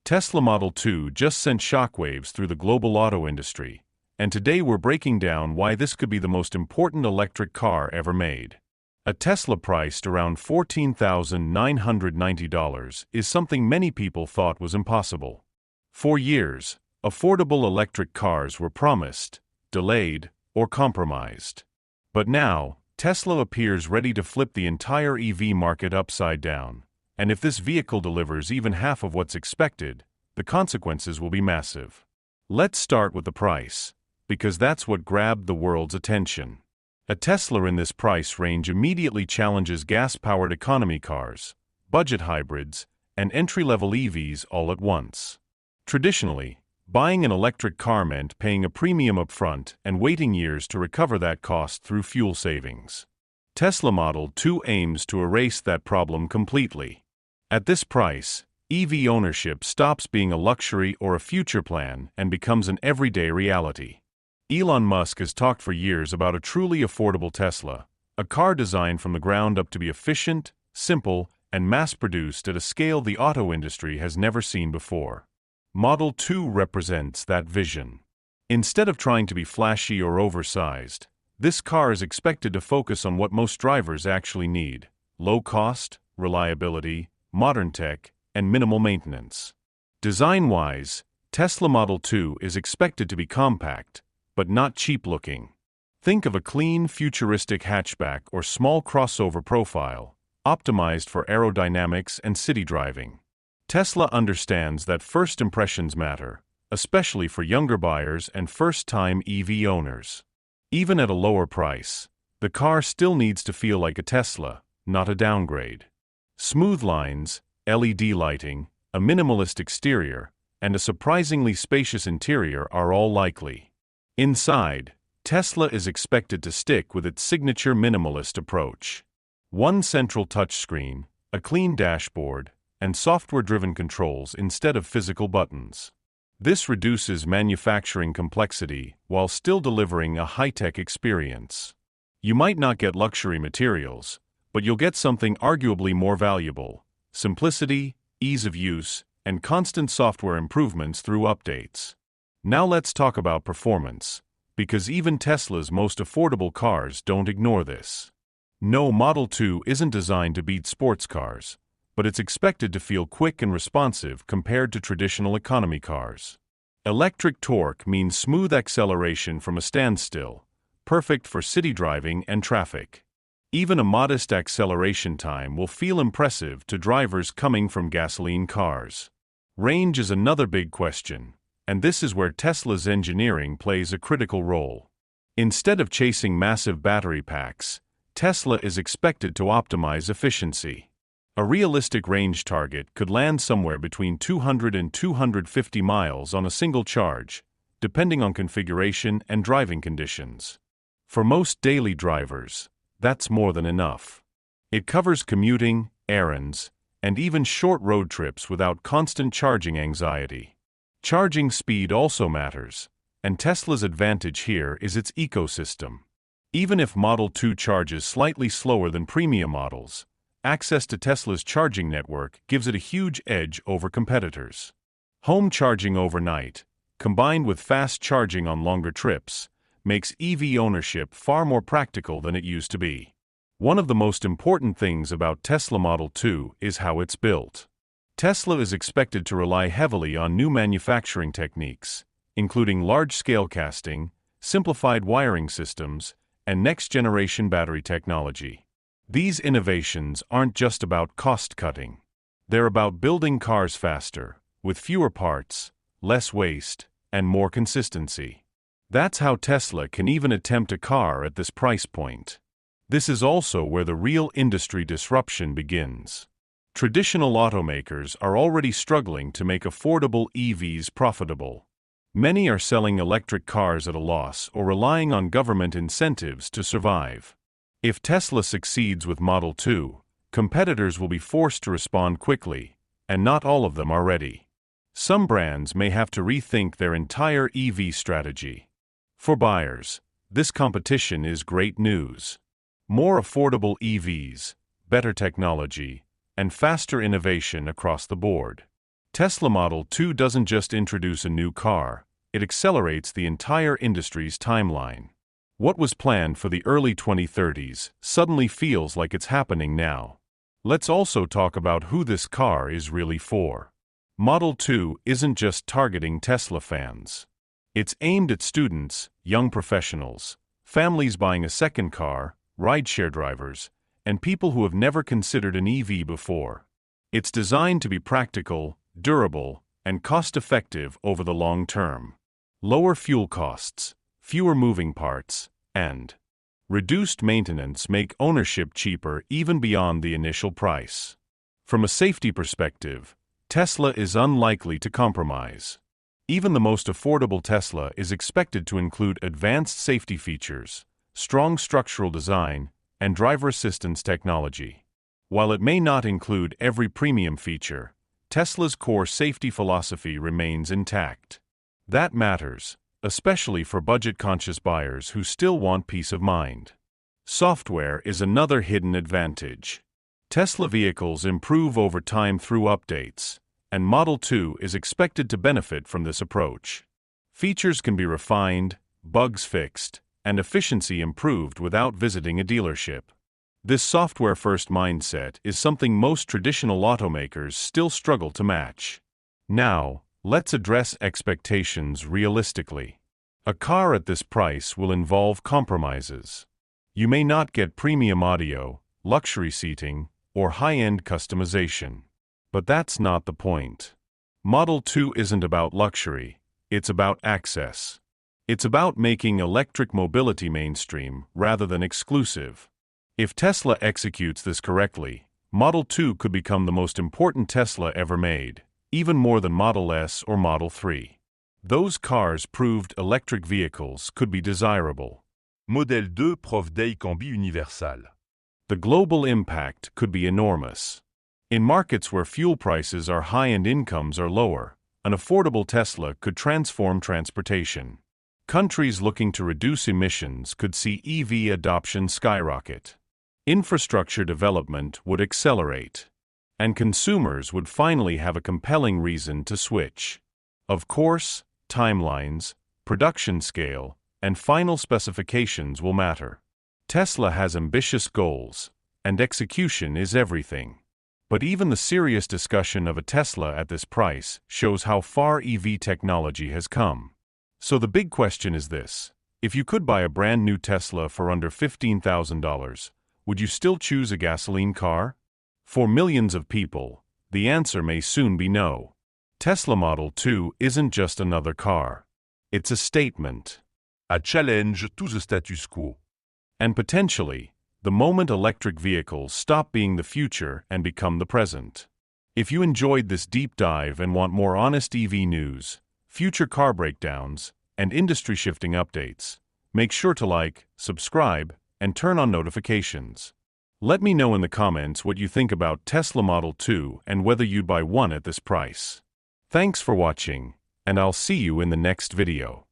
Tesla Model 2 just sent shockwaves through the global auto industry, and today we're breaking down why this could be the most important electric car ever made. A Tesla priced around $14,990 is something many people thought was impossible. For years, affordable electric cars were promised, delayed, or compromised. But now, Tesla appears ready to flip the entire EV market upside down. And if this vehicle delivers even half of what's expected, the consequences will be massive. Let's start with the price, because that's what grabbed the world's attention. A Tesla in this price range immediately challenges gas-powered economy cars, budget hybrids, and entry-level EVs all at once. Traditionally, buying an electric car meant paying a premium upfront and waiting years to recover that cost through fuel savings. Tesla Model 2 aims to erase that problem completely. At this price, EV ownership stops being a luxury or a future plan and becomes an everyday reality. Elon Musk has talked for years about a truly affordable Tesla, a car designed from the ground up to be efficient, simple, and mass-produced at a scale the auto industry has never seen before. Model 2 represents that vision. Instead of trying to be flashy or oversized, this car is expected to focus on what most drivers actually need: low cost, reliability, modern tech, and minimal maintenance. Design-wise, Tesla Model 2 is expected to be compact, but not cheap-looking. Think of a clean, futuristic hatchback or small crossover profile, optimized for aerodynamics and city driving. Tesla understands that first impressions matter, especially for younger buyers and first-time EV owners. Even at a lower price, the car still needs to feel like a Tesla, not a downgrade. Smooth lines, LED lighting, a minimalist exterior, and a surprisingly spacious interior are all likely. Inside, Tesla is expected to stick with its signature minimalist approach. One central touchscreen, a clean dashboard, and software-driven controls instead of physical buttons. This reduces manufacturing complexity while still delivering a high-tech experience. You might not get luxury materials, but you'll get something arguably more valuable: simplicity, ease of use, and constant software improvements through updates. Now let's talk about performance, because even Tesla's most affordable cars don't ignore this. No, Model 2 isn't designed to beat sports cars, but it's expected to feel quick and responsive compared to traditional economy cars. Electric torque means smooth acceleration from a standstill, perfect for city driving and traffic. Even a modest acceleration time will feel impressive to drivers coming from gasoline cars. Range is another big question, and this is where Tesla's engineering plays a critical role. Instead of chasing massive battery packs, Tesla is expected to optimize efficiency. A realistic range target could land somewhere between 200 and 250 miles on a single charge, depending on configuration and driving conditions. For most daily drivers, that's more than enough. It covers commuting, errands, and even short road trips without constant charging anxiety. Charging speed also matters, and Tesla's advantage here is its ecosystem. Even if Model 2 charges slightly slower than premium models, access to Tesla's charging network gives it a huge edge over competitors. Home charging overnight, combined with fast charging on longer trips, makes EV ownership far more practical than it used to be. One of the most important things about Tesla Model 2 is how it's built. Tesla is expected to rely heavily on new manufacturing techniques, including large-scale casting, simplified wiring systems, and next-generation battery technology. These innovations aren't just about cost-cutting. They're about building cars faster, with fewer parts, less waste, and more consistency. That's how Tesla can even attempt a car at this price point. This is also where the real industry disruption begins. Traditional automakers are already struggling to make affordable EVs profitable. Many are selling electric cars at a loss or relying on government incentives to survive. If Tesla succeeds with Model 2, competitors will be forced to respond quickly, and not all of them are ready. Some brands may have to rethink their entire EV strategy. For buyers, this competition is great news. More affordable EVs, better technology, and faster innovation across the board. Tesla Model 2 doesn't just introduce a new car, it accelerates the entire industry's timeline. What was planned for the early 2030s suddenly feels like it's happening now. Let's also talk about who this car is really for. Model 2 isn't just targeting Tesla fans. It's aimed at students, young professionals, families buying a second car, rideshare drivers, and people who have never considered an EV before. It's designed to be practical, durable, and cost-effective over the long term. Lower fuel costs, fewer moving parts, and reduced maintenance make ownership cheaper even beyond the initial price. From a safety perspective, Tesla is unlikely to compromise. Even the most affordable Tesla is expected to include advanced safety features, strong structural design, and driver assistance technology. While it may not include every premium feature, Tesla's core safety philosophy remains intact. That matters, especially for budget-conscious buyers who still want peace of mind. Software is another hidden advantage. Tesla vehicles improve over time through updates, and Model 2 is expected to benefit from this approach. Features can be refined, bugs fixed, and efficiency improved without visiting a dealership. This software-first mindset is something most traditional automakers still struggle to match. Now, let's address expectations realistically. A car at this price will involve compromises. You may not get premium audio, luxury seating, or high-end customization. But that's not the point. Model 2 isn't about luxury, it's about access. It's about making electric mobility mainstream rather than exclusive. If Tesla executes this correctly, Model 2 could become the most important Tesla ever made, even more than Model S or Model 3. Those cars proved electric vehicles could be desirable. Modèle 2 preuve d'Aicambi universal. The global impact could be enormous. In markets where fuel prices are high and incomes are lower, an affordable Tesla could transform transportation. Countries looking to reduce emissions could see EV adoption skyrocket. Infrastructure development would accelerate. And consumers would finally have a compelling reason to switch. Of course, timelines, production scale, and final specifications will matter. Tesla has ambitious goals, and execution is everything. But even the serious discussion of a Tesla at this price shows how far EV technology has come. So the big question is this: if you could buy a brand new Tesla for under $15,000, would you still choose a gasoline car? For millions of people, the answer may soon be no. Tesla Model 2 isn't just another car. It's a statement. A challenge to the status quo. And potentially, the moment electric vehicles stop being the future and become the present. If you enjoyed this deep dive and want more honest EV news, future car breakdowns, and industry-shifting updates, make sure to like, subscribe, and turn on notifications. Let me know in the comments what you think about Tesla Model 2 and whether you'd buy one at this price. Thanks for watching, and I'll see you in the next video.